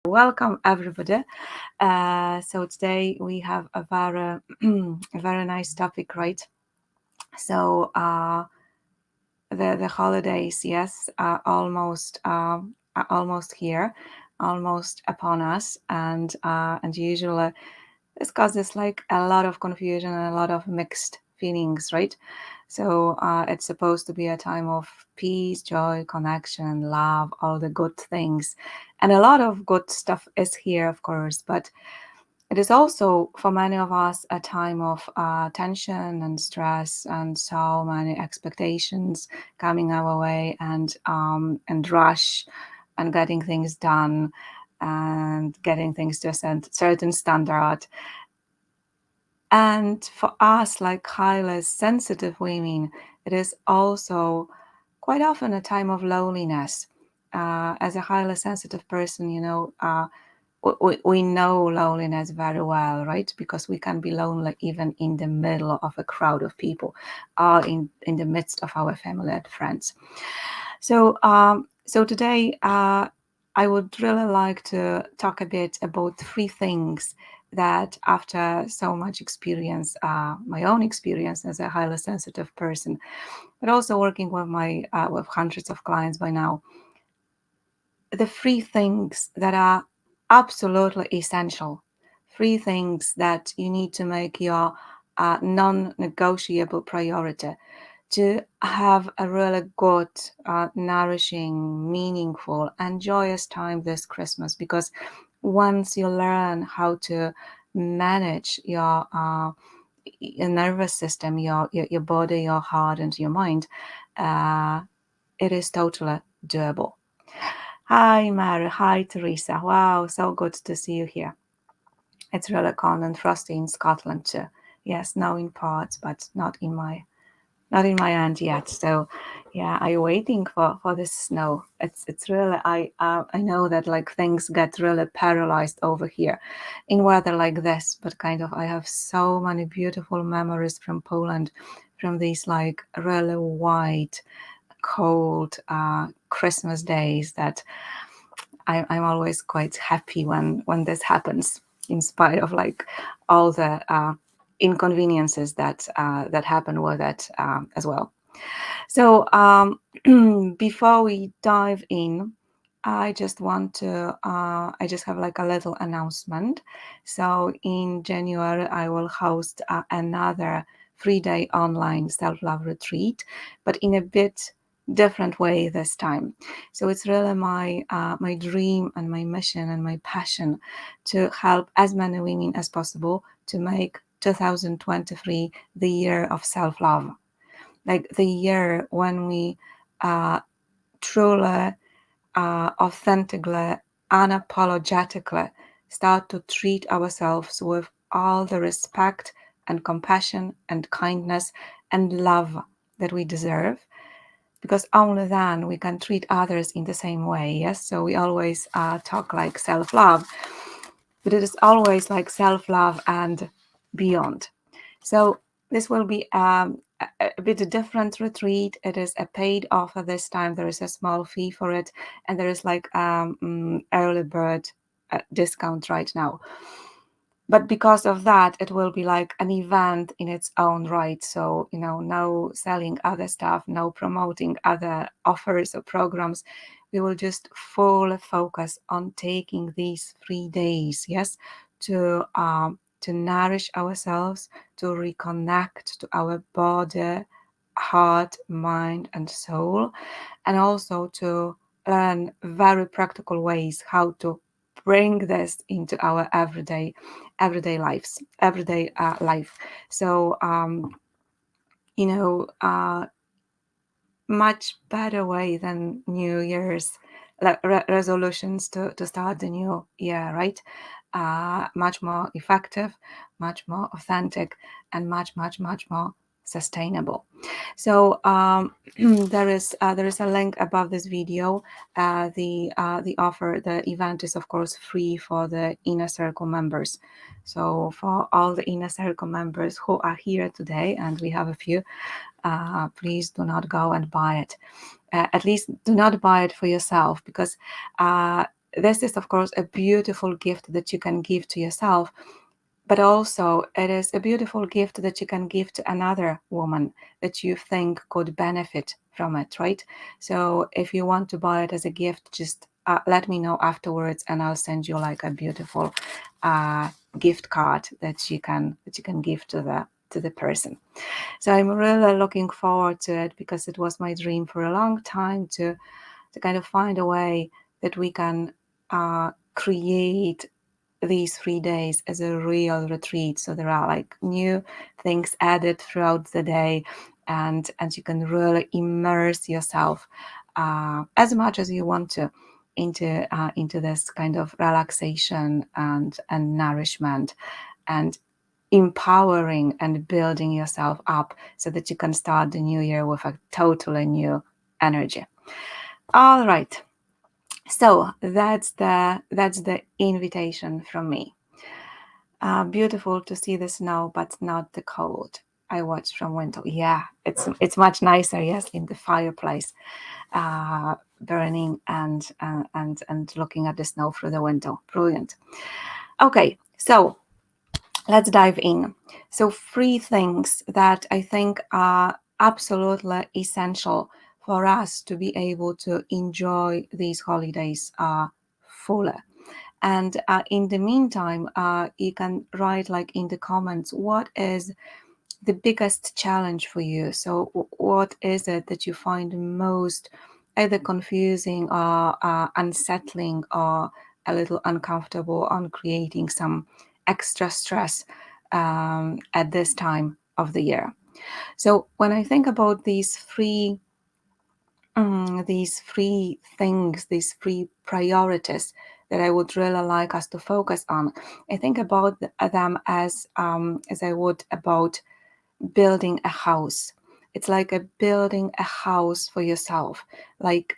Welcome everybody. So today we have a very, a very nice topic, right? So the holidays, yes, are almost here, almost upon us, and usually this causes like a lot of confusion and a lot of mixed feelings, right? So it's supposed to be a time of peace, joy, connection, love, all the good things. And a lot of good stuff is here, of course, but it is also for many of us a time of tension and stress and so many expectations coming our way and rush and getting things done and getting things to a certain standard. And for us, like highly sensitive women, it is also quite often a time of loneliness. As a highly sensitive person, we know loneliness very well, right? Because we can be lonely even in the middle of a crowd of people, or in the midst of our family and friends. So today, I would really like to talk a bit about three things that, after so much experience, my own experience as a highly sensitive person, but also working with with hundreds of clients by now, the three things that are absolutely essential, three things that you need to make your non-negotiable priority to have a really good, nourishing, meaningful, and joyous time this Christmas. Because once you learn how to manage your nervous system, your body, your heart, and your mind, uh, it is totally doable. Hi, Mary. Hi, Teresa. Wow, so good to see you here. It's really cold and frosty in Scotland too. Yes, snow in parts, but not in my end yet. So, yeah, I'm waiting for this snow. It's really I know that like things get really paralyzed over here in weather like this, but kind of I have so many beautiful memories from Poland, from these like really white, cold Christmas days that I'm always quite happy when this happens, in spite of like all the inconveniences that happen with it as well. So before we dive in, I just have like a little announcement. So in January, I will host another 3-day online self-love retreat, but in a bit different way this time. So it's really my dream and my mission and my passion to help as many women as possible to make 2023 the year of self-love, like the year when we uh, truly, authentically, unapologetically start to treat ourselves with all the respect and compassion and kindness and love that we deserve, because only then we can treat others in the same way. Yes, so we always talk like self-love, but it is always like self-love and beyond. So this will be a bit different retreat. It is a paid offer this time. There is a small fee for it, and there is like early bird discount right now. But because of that, it will be like an event in its own right. So, no selling other stuff, no promoting other offers or programs. We will just fully focus on taking these 3 days, yes, to nourish ourselves, to reconnect to our body, heart, mind, and soul, and also to learn very practical ways how to bring this into our everyday life. So you know much better way than New Year's resolutions to start the new year, right? Much more effective, much more authentic, and much more sustainable. So there is a link above this video. The event is of course free for the Inner Circle members. So for all the Inner Circle members who are here today, and we have a few, please do not go and buy it. At least do not buy it for yourself, because this is, of course, a beautiful gift that you can give to yourself, but also it is a beautiful gift that you can give to another woman that you think could benefit from it, right? So if you want to buy it as a gift, just let me know afterwards, and I'll send you like a beautiful gift card that you can give to the person. So I'm really looking forward to it, because it was my dream for a long time to kind of find a way that we can create these 3 days as a real retreat. So there are like new things added throughout the day, and you can really immerse yourself as much as you want to into this kind of relaxation and nourishment, and empowering and building yourself up, so that you can start the new year with a totally new energy. All right. So that's the invitation from me. Beautiful to see the snow, but not the cold. I watched from window. Yeah, it's much nicer. Yes, in the fireplace, burning and looking at the snow through the window. Brilliant. Okay, so let's dive in. So 3 things that I think are absolutely essential for us to be able to enjoy these holidays fully. And in the meantime, you can write like in the comments, what is the biggest challenge for you? So what is it that you find most either confusing or unsettling, or a little uncomfortable, on creating some extra stress at this time of the year? So when I think about these 3 things, these 3 priorities that I would really like us to focus on, I think about them as I would about building a house. It's like building a house for yourself, like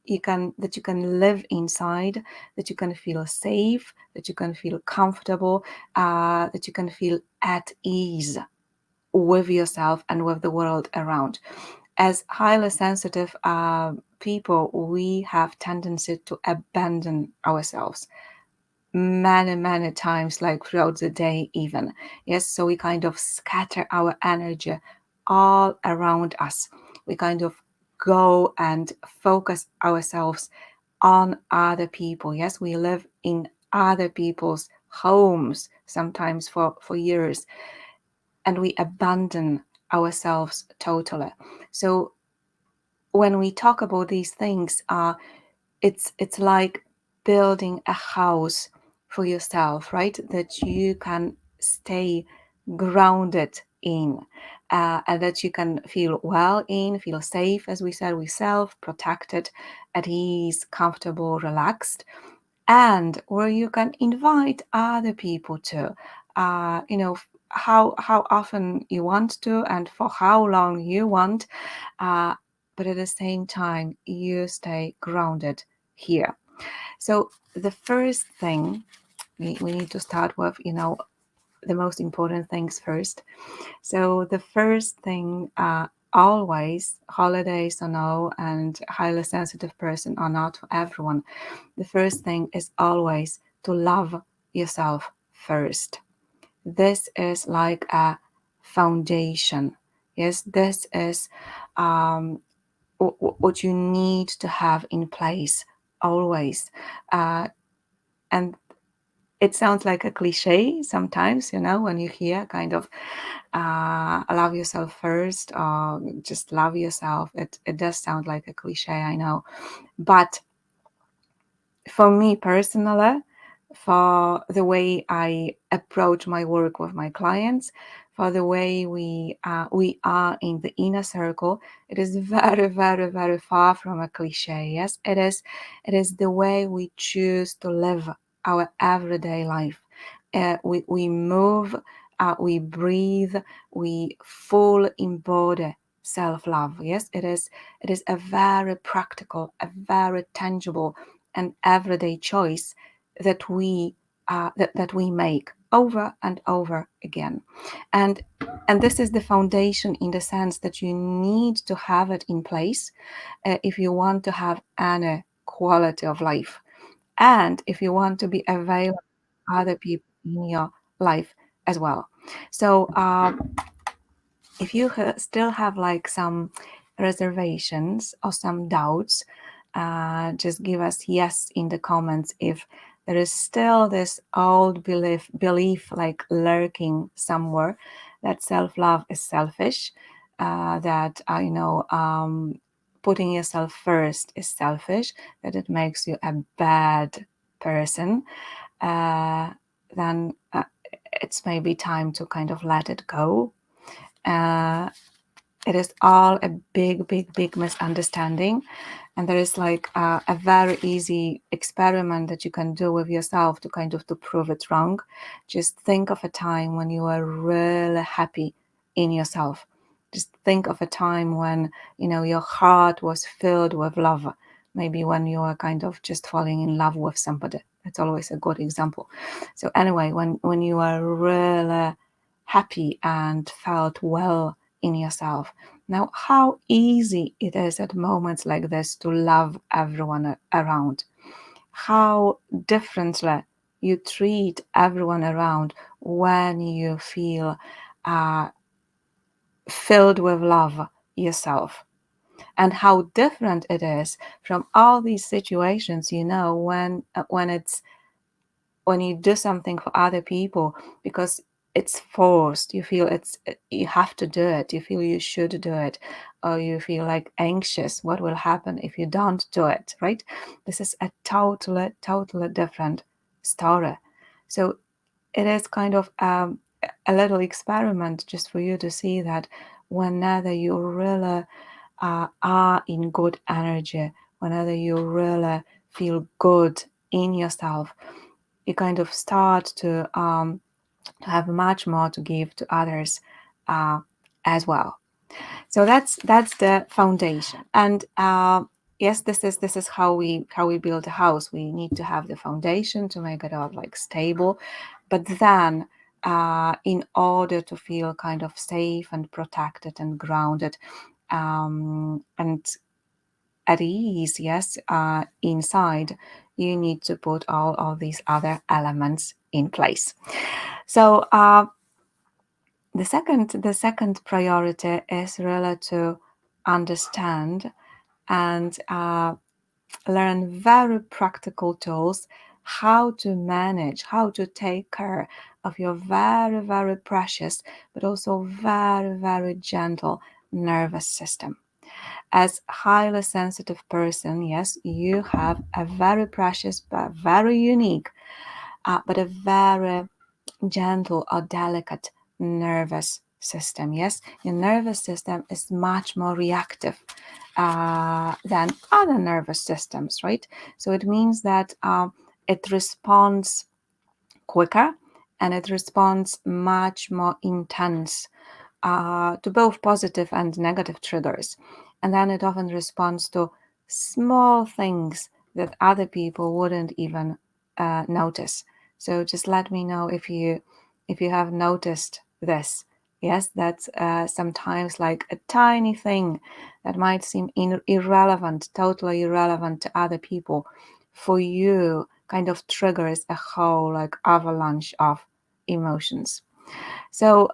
you can live inside, that you can feel safe, that you can feel comfortable, that you can feel at ease with yourself and with the world around. As highly sensitive people, we have tendency to abandon ourselves many times, like throughout the day even. Yes, so we kind of scatter our energy all around us. We kind of go and focus ourselves on other people. Yes, we live in other people's homes sometimes for years, and we abandon ourselves totally. So when we talk about these things, it's like building a house for yourself, right? That you can stay grounded in, and that you can feel well in, feel safe, as we said, we self protected, at ease, comfortable, relaxed, and where you can invite other people to, how often you want to, and for how long you want, uh, but at the same time you stay grounded here. So the first thing we need to start with, the most important things first. So the first thing, always, holidays or no, and highly sensitive person or not, for everyone, the first thing is always to love yourself first. This is like a foundation. Yes, this is what you need to have in place always. And it sounds like a cliche sometimes, when you hear kind of love yourself first, or just love yourself. It does sound like a cliche, I know. But for me personally, for the way I approach my work with my clients, for the way we are in the inner circle, it is very far from a cliche. Yes, it is. It is the way we choose to live our everyday life. We move, we breathe, we full embody self-love. Yes, it is. It is a very practical, a very tangible, and everyday choice that we make over and over again, and this is the foundation, in the sense that you need to have it in place if you want to have any quality of life. and if you want to be available to other people in your life as well. So if you still have like some reservations or some doubts, just give us yes in the comments if there is still this old belief like lurking somewhere that self-love is selfish, that putting yourself first is selfish, that it makes you a bad person, uh, then it's maybe time to kind of let it go. uh, it is all a big misunderstanding, and there is like a very easy experiment that you can do with yourself to kind of to prove it wrong. Just think of a time when you were really happy in yourself. Just think of a time when your heart was filled with love. Maybe when you were kind of just falling in love with somebody. That's always a good example. So anyway, when you were really happy and felt well in yourself. Now, how easy it is at moments like this to love everyone around. How differently you treat everyone around when you feel uh, filled with love yourself. And how different it is from all these situations, when you do something for other people because it's forced, you feel you have to do it, you feel you should do it, or you feel like anxious what will happen if you don't do it, right? This is a totally different story. So it is kind of a little experiment just for you to see that whenever you really are in good energy, whenever you really feel good in yourself, you kind of start to have much more to give to others as well. So that's the foundation. And yes, this is how we build a house. We need to have the foundation to make it all like stable, but then in order to feel kind of safe and protected and grounded, and at ease, yes, inside, you need to put all of these other elements in place. So the second priority is really to understand and learn very practical tools how to manage, how to take care of your very precious, but also very gentle nervous system. As highly sensitive person, yes, you have a very precious but very unique, but a very gentle or delicate nervous system. Yes, your nervous system is much more reactive than other nervous systems, right? So it means that it responds quicker and it responds much more intense to both positive and negative triggers. And then it often responds to small things that other people wouldn't even notice. So just let me know if you have noticed this. Yes, that's sometimes like a tiny thing that might seem irrelevant, totally irrelevant to other people. For you, kind of triggers a whole like avalanche of emotions. So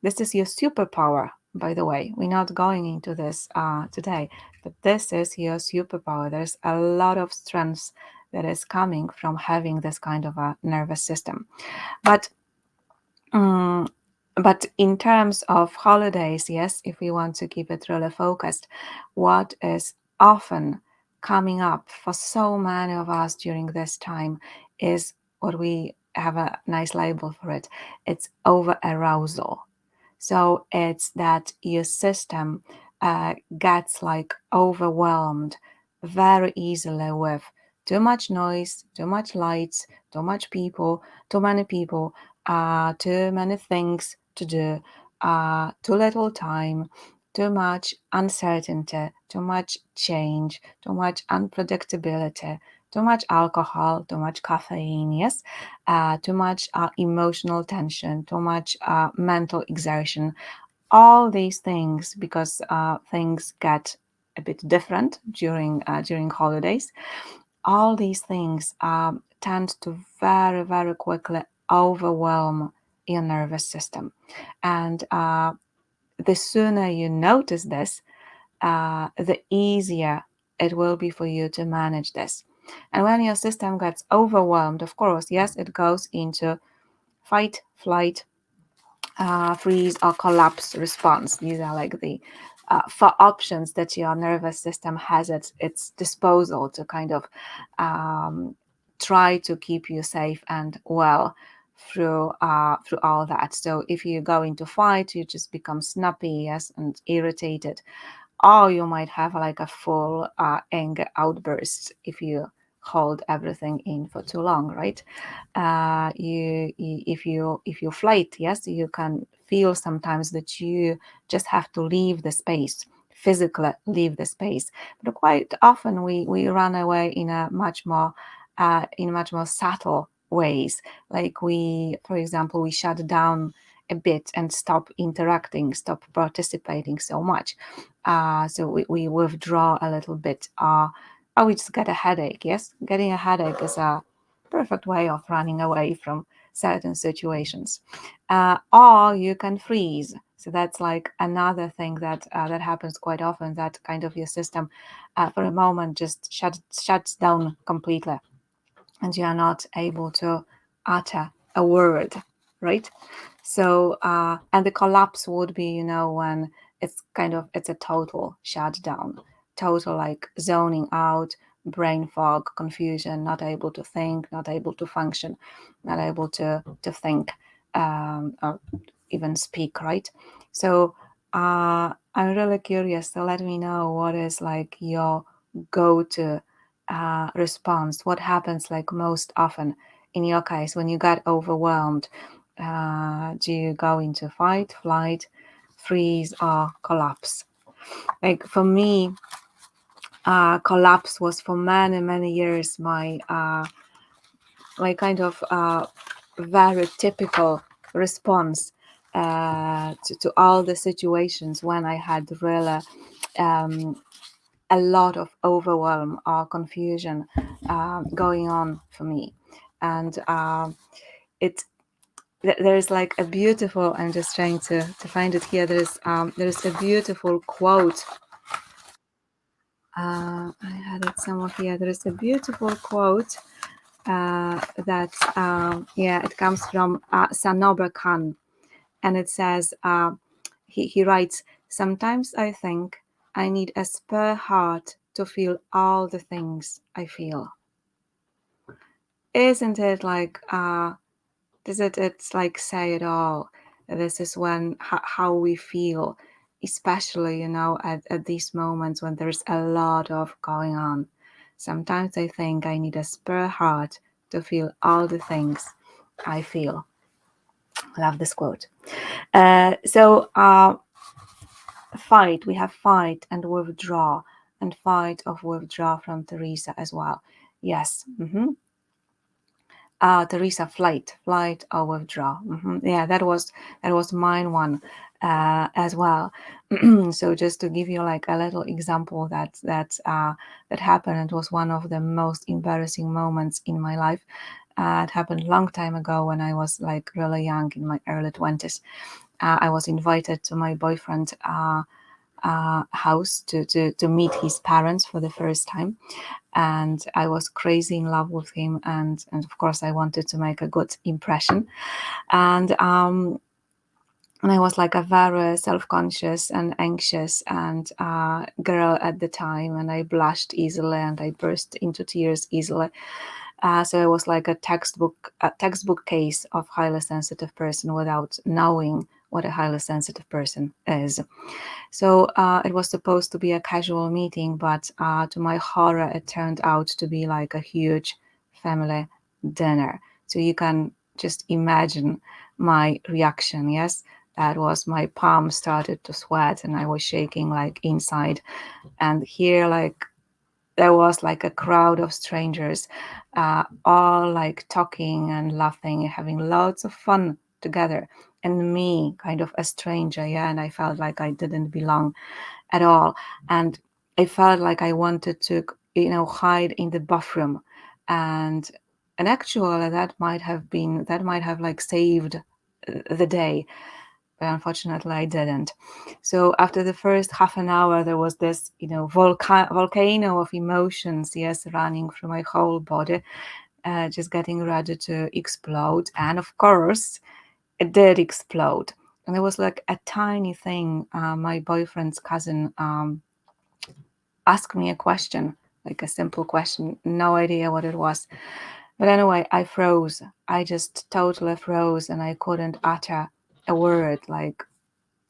this is your superpower, by the way. We're not going into this today, but this is your superpower. There's a lot of strength that is coming from having this kind of a nervous system. But um, but in terms of holidays, yes, if we want to keep it really focused, what is often coming up for so many of us during this time is what we have a nice label for it. It's over arousal. So it's that your system gets like overwhelmed very easily with too much noise, too much lights, too much people, too many people, too many things to do, too little time, too much uncertainty, too much change, too much unpredictability, too much alcohol, too much caffeine, yes, too much emotional tension, too much mental exertion, all these things because things get a bit different during holidays. all these things tend to very, very quickly overwhelm your nervous system. And the sooner you notice this, the easier it will be for you to manage this. And when your system gets overwhelmed, of course, yes, it goes into fight, flight, freeze, or collapse response. These are like the four options that your nervous system has at its disposal to kind of try to keep you safe and well through all that. So if you go into fight, you just become snappy, yes, and irritated, or you might have like a full anger outburst if you hold everything in for too long, right? If you flight, yes, you can feel sometimes that you just have to leave the space, physically leave the space. But quite often we run away in much more subtle ways. Like for example, we shut down a bit and stop interacting, stop participating so much. So we withdraw a little bit. Or we just get a headache. Yes, getting a headache is a perfect way of running away from certain situations. Or you can freeze. So that's like another thing that happens quite often. That kind of your system, for a moment, just shuts down completely, and you are not able to utter a word, right? So, and the collapse would be, when it's a total shutdown, total like zoning out, brain fog, confusion, not able to think, not able to function, not able to think, or even speak, right? So, I'm really curious. So let me know what is like your go-to response. What happens like most often in your case when you got overwhelmed? Do you go into fight, flight, freeze, or collapse? Like for me, collapse was for many, many years my kind of very typical response to all the situations when I had really a lot of overwhelm or confusion going on for me. And it there's like a beautiful, I'm just trying to find it here, there's a beautiful quote. I had it somewhere here. There is a beautiful quote that yeah, it comes from Sanober Khan, and it says, he writes, "Sometimes I think I need a spare heart to feel all the things I feel." Isn't it like, does it's like say it all? This is when how we feel, especially, at these moments when there's a lot of going on. Sometimes I think I need a spare heart to feel all the things I feel. Love this quote. So fight, we have fight and withdraw, and fight of withdraw from Teresa as well. Yes. Teresa, flight or withdraw. Yeah, that was mine one as well. So just to give you like a little example that happened, it was one of the most embarrassing moments in my life. It happened a long time ago when I was like really young, in my early 20s. I was invited to my boyfriend house to meet his parents for the first time, and I was crazy in love with him, and of course I wanted to make a good impression, and I was like a very self-conscious and anxious and girl at the time, and I blushed easily and I burst into tears easily. So I was like a textbook case of highly sensitive person without knowing what a highly sensitive person is. So it was supposed to be a casual meeting, but to my horror, it turned out to be like a huge family dinner. So you can just imagine my reaction. Yes, that was, my palm started to sweat and I was shaking like inside. And here, like, there was like a crowd of strangers, all like talking and laughing, having lots of fun together, and me, kind of a stranger, yeah, and I felt like I didn't belong at all. And I felt like I wanted to hide in the bathroom, and actually that might have like saved the day, but unfortunately I didn't. So after the first half an hour, there was this, volcano of emotions, yes, running through my whole body, just getting ready to explode. And of course, it did explode. And it was like a tiny thing. My boyfriend's cousin asked me a question, like a simple question, no idea what it was. But anyway, I froze. I just totally froze, and I couldn't utter a word. Like,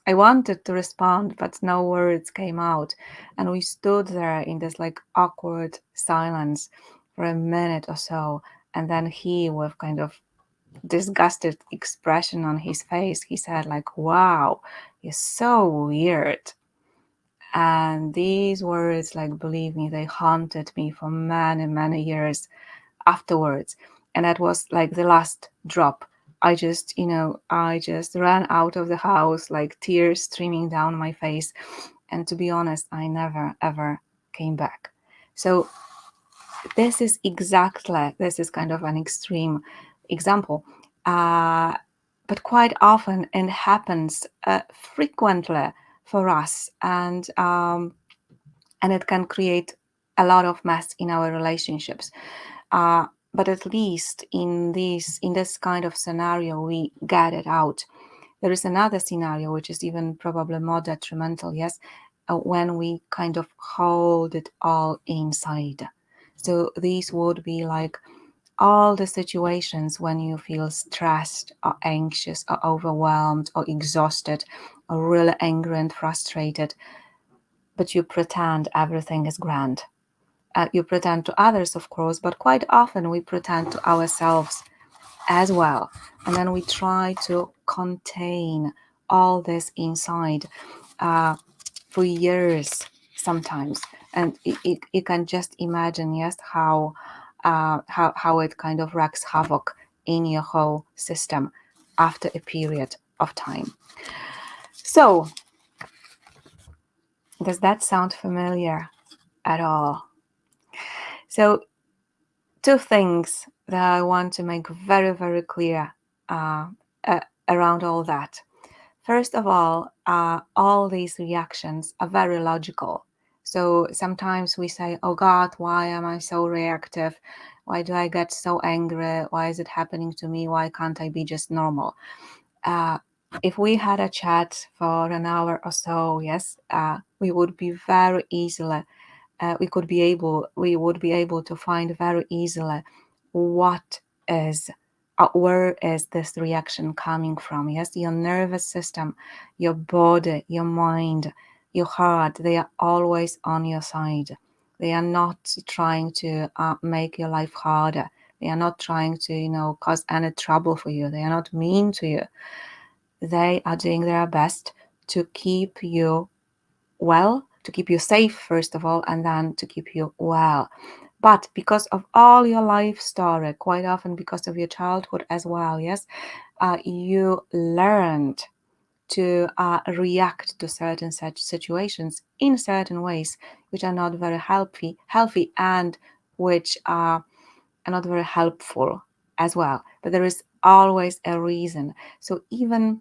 I wanted to respond, but no words came out. And we stood there in this like awkward silence for a minute or so. And then he, with kind of disgusted expression on his face, he said like, "Wow, you're so weird." And these words, like, believe me, they haunted me for many, many years afterwards. And that was like the last drop. I just ran out of the house, like tears streaming down my face. And to be honest, I never ever came back. So this is kind of an extreme example. But quite often it happens frequently for us, and it can create a lot of mess in our relationships. But at least in this kind of scenario, we get it out. There is another scenario which is even probably more detrimental, yes, when we kind of hold it all inside. So these would be like all the situations when you feel stressed or anxious or overwhelmed or exhausted or really angry and frustrated, but you pretend everything is grand. You pretend to others, of course, but quite often we pretend to ourselves as well. And then we try to contain all this inside for years sometimes. And you can just imagine, yes, how it kind of wreaks havoc in your whole system after a period of time. So, does that sound familiar at all? So, two things that I want to make very, very clear uh, around all that. First of all these reactions are very logical. So sometimes we say, oh God, why am I so reactive? Why do I get so angry? Why is it happening to me? Why can't I be just normal? Uh, if we had a chat for an hour or so, yes, we would be very easily we would be able to find very easily what is where is this reaction coming from. Yes, your nervous system, your body, your mind, your heart, they are always on your side. They are not trying to make your life harder. They are not trying to cause any trouble for you. They are not mean to you. They are doing their best to keep you well, to keep you safe, first of all, and then to keep you well. But because of all your life story, quite often because of your childhood as well, yes, you learned to react to certain such situations in certain ways, which are not very healthy, and which are not very helpful as well. But there is always a reason. So even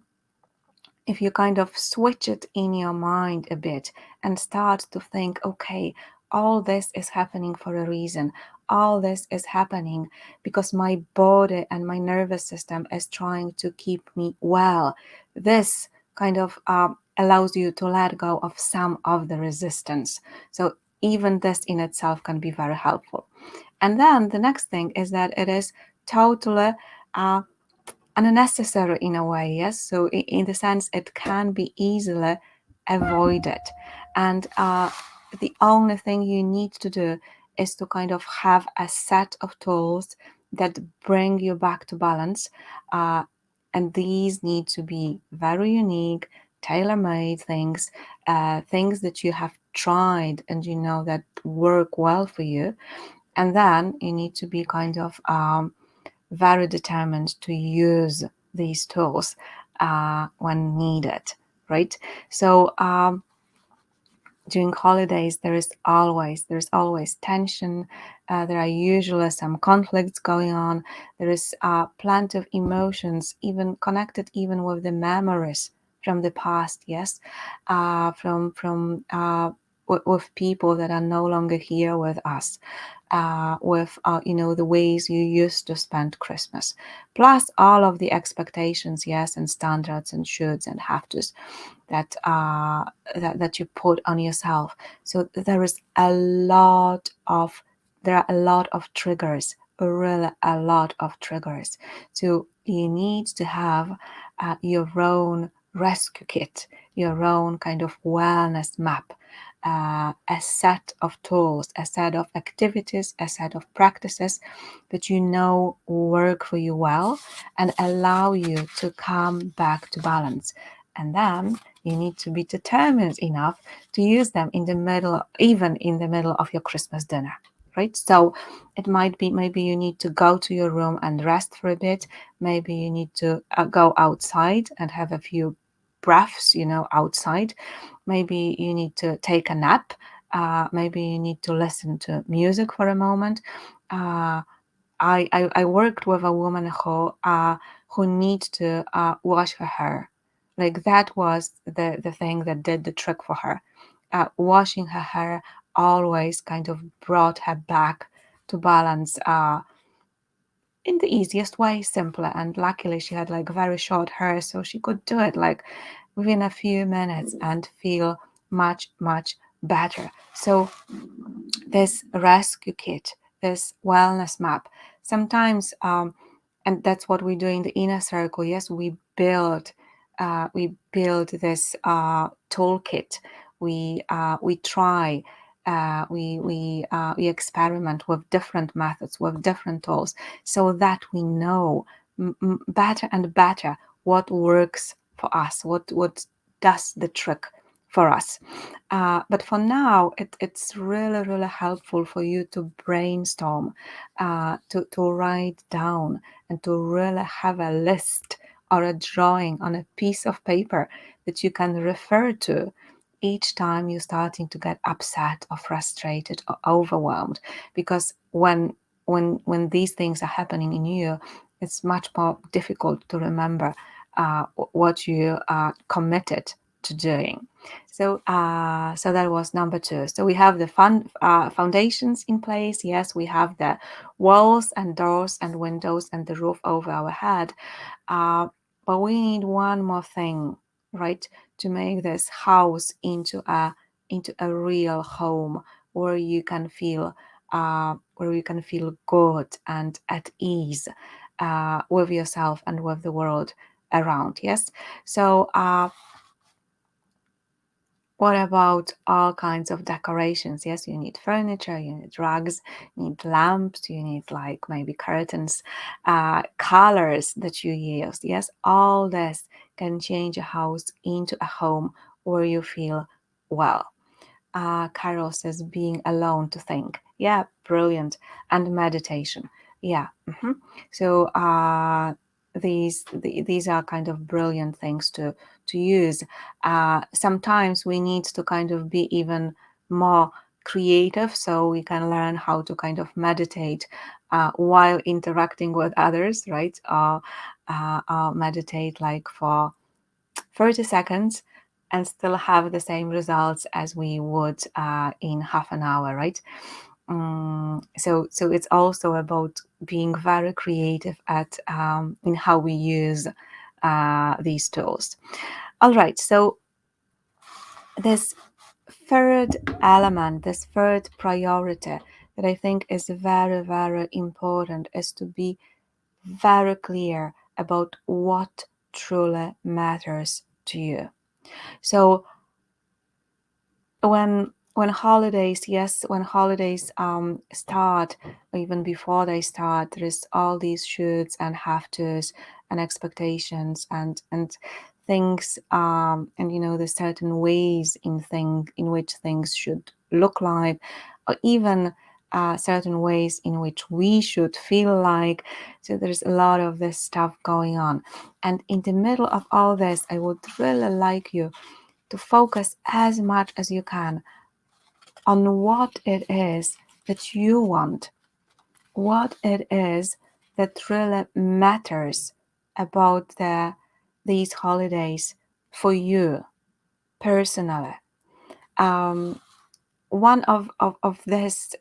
if you kind of switch it in your mind a bit and start to think, okay, all this is happening for a reason. All this is happening because my body and my nervous system is trying to keep me well. This kind of allows you to let go of some of the resistance. So even this in itself can be very helpful. And then the next thing is that it is totally uh, unnecessary in a way, yes. So in the sense it can be easily avoided, and the only thing you need to do is to kind of have a set of tools that bring you back to balance, and these need to be very unique, tailor-made things, things that you have tried and you know that work well for you. And then you need to be kind of very determined to use these tools when needed, right? So during holidays there's always tension. There are usually some conflicts going on. There is plenty of emotions, even connected even with the memories from the past. Yes, with people that are no longer here with us, with the ways you used to spend Christmas, plus all of the expectations, yes, and standards and shoulds and have tos that that you put on yourself. So there are a lot of triggers, really a lot of triggers. So you need to have your own rescue kit, your own kind of wellness map, a set of tools, a set of activities, a set of practices that you know work for you well and allow you to come back to balance. And then you need to be determined enough to use them in the middle, even in the middle of your Christmas dinner, right? So it might be maybe you need to go to your room and rest for a bit. Maybe you need to go outside and have a few breaths, outside. Maybe you need to take a nap. Maybe you need to listen to music for a moment. Uh, I worked with a woman who needs to wash her hair. Like that was the thing that did the trick for her. Washing her hair always kind of brought her back to balance in the easiest way, simpler. And luckily, she had like very short hair, so she could do it like within a few minutes and feel much, much better. So this rescue kit, this wellness map. Sometimes, and that's what we do in the inner circle. Yes, we build this toolkit. We try. We experiment with different methods, with different tools, so that we know better and better what works for us, what does the trick for us. But for now, it's really, really helpful for you to brainstorm, to write down, and to really have a list or a drawing on a piece of paper that you can refer to each time you're starting to get upset or frustrated or overwhelmed. Because when these things are happening in you, it's much more difficult to remember what you committed to doing. So that was number two. So we have the foundations in place. Yes, we have the walls and doors and windows and the roof over our head. Uh, but we need one more thing, right, to make this house into a real home where you can feel good and at ease with yourself and with the world around. Yes. So what about all kinds of decorations? Yes, you need furniture, you need rugs, you need lamps, you need like maybe curtains, colors that you use. Yes, all this can change a house into a home where you feel well. Carol says being alone to think. Yeah, brilliant. And meditation. Yeah. So these are kind of brilliant things to use. Sometimes we need to kind of be even more creative, so we can learn how to kind of meditate while interacting with others, right? Or meditate like for 30 seconds and still have the same results as we would in half an hour, right? So it's also about being very creative at in how we use these tools. All right, so this third element, this third priority that I think is very, very important is to be very clear about what truly matters to you. So when holidays, yes, when holidays start, or even before they start, there is all these shoulds and have tos and expectations and things, and there's certain ways in which things should look like, or even certain ways in which we should feel like. So there's a lot of this stuff going on, and in the middle of all this, I would really like you to focus as much as you can on what it is that you want, what it is that really matters about these holidays for you personally. Um, one of this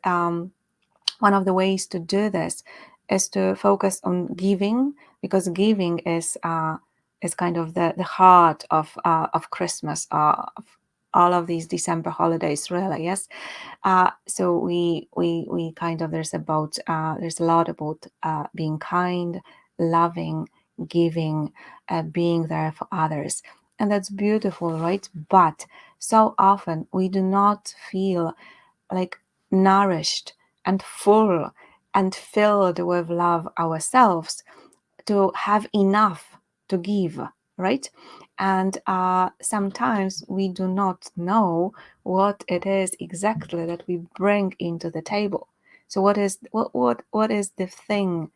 one of the ways to do this is to focus on giving, because giving is kind of the heart of Christmas, of all of these December holidays, really. Yes. So we kind of there's a lot about being kind, loving, giving, being there for others, and that's beautiful, right? But so often we do not feel like nourished and full and filled with love ourselves to have enough to give, right? And sometimes we do not know what it is exactly that we bring into the table. So what is the thing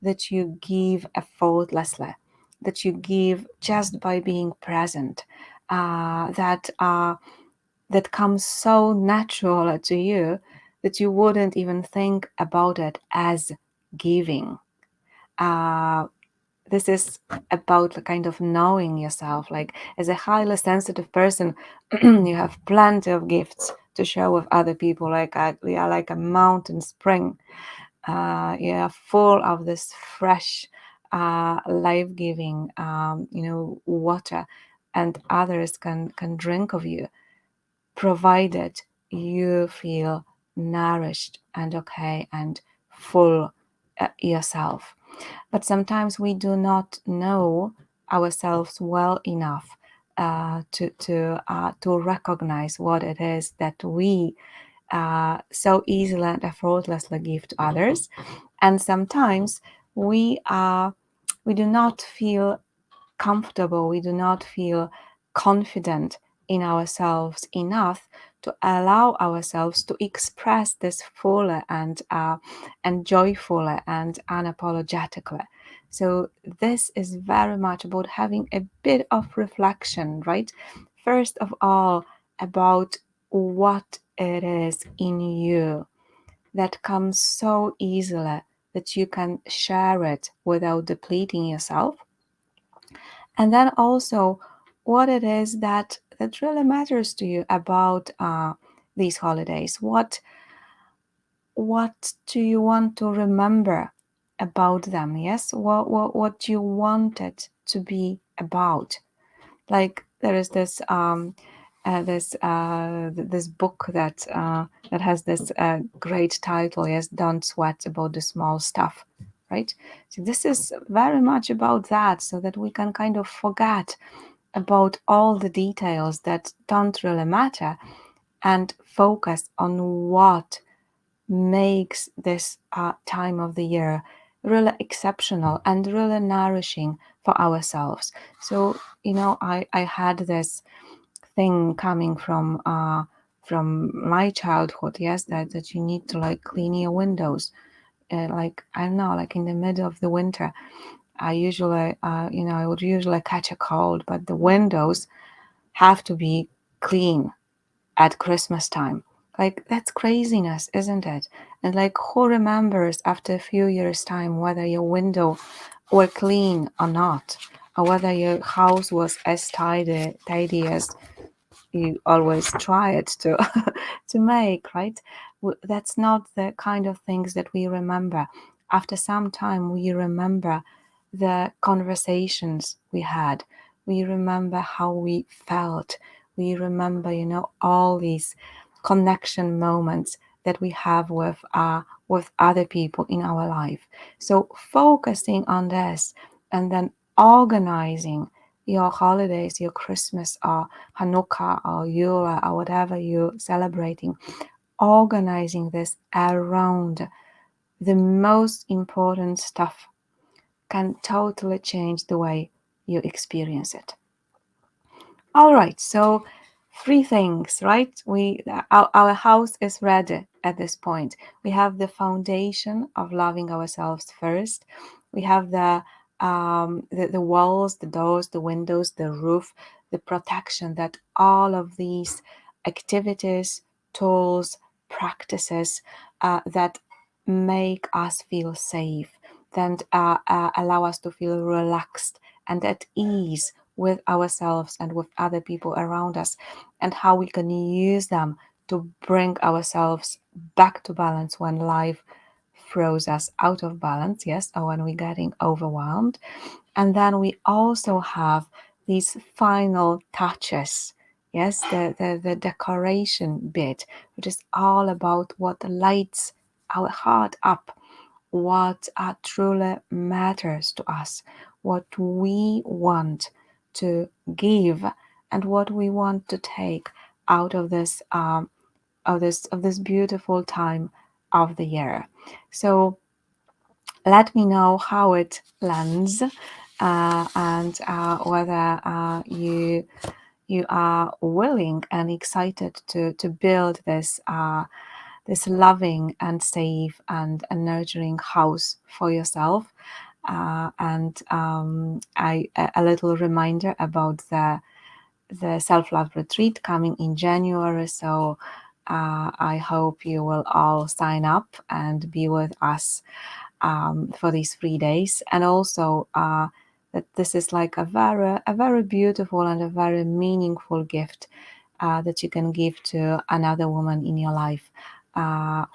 that you give effortlessly, that you give just by being present, that comes so natural to you that you wouldn't even think about it as giving. Uh, this is about the kind of knowing yourself. Like, as a highly sensitive person, you have plenty of gifts to share with other people. Like, we are like a mountain spring. You are full of this fresh, life-giving, water, and others can drink of you, provided you feel nourished and okay and full yourself. But sometimes we do not know ourselves well enough to recognize what it is that we so easily and effortlessly give to others, and sometimes we do not feel comfortable, we do not feel confident in ourselves enough to allow ourselves to express this fully and joyfully and unapologetically. So this is very much about having a bit of reflection, right? First of all, about what it is in you that comes so easily that you can share it without depleting yourself, and then also what it is that really matters to you about these holidays. What do you want to remember about them? Yes, what you want it to be about. Like, there is this book that has this great title. Yes, Don't Sweat About the Small Stuff, right? So this is very much about that, so that we can kind of forget about all the details that don't really matter and focus on what makes this time of the year really exceptional and really nourishing for ourselves. So, I had this thing coming from my childhood, yes, that you need to like clean your windows, like, I don't know, like in the middle of the winter. I would usually catch a cold, but the windows have to be clean at Christmas time. Like, that's craziness, isn't it? And like, who remembers after a few years' time whether your window were clean or not, or whether your house was as tidy as you always try it to to make, right? That's not the kind of things that we remember. After some time, we remember the conversations we had, we remember how we felt, we remember, all these connection moments that we have with other people in our life. So focusing on this, and then organizing your holidays, your Christmas or Hanukkah or Yule or whatever you're celebrating, organizing this around the most important stuff can totally change the way you experience it. All right, so three things, right? Our house is ready at this point. We have the foundation of loving ourselves first. We have the walls, the doors, the windows, the roof, the protection that all of these activities, tools, practices that make us feel safe, that allow us to feel relaxed and at ease with ourselves and with other people around us, and how we can use them to bring ourselves back to balance when life throws us out of balance, yes, or when we're getting overwhelmed. And then we also have these final touches, yes, the decoration bit, which is all about what lights our heart up, what truly matters to us, what we want to give, and what we want to take out of this beautiful time of the year. So let me know how it lands, and whether you are willing and excited to build this loving and safe and nurturing house for yourself. And a little reminder about the self-love retreat coming in January. So I hope you will all sign up and be with us for these 3 days. And also that this is like a very beautiful and a very meaningful gift that you can give to another woman in your life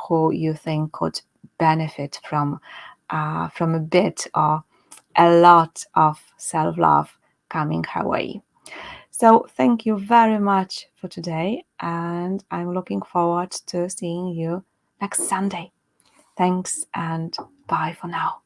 who you think could benefit from a bit or a lot of self-love coming her way. So thank you very much for today, and I'm looking forward to seeing you next Sunday. Thanks and bye for now.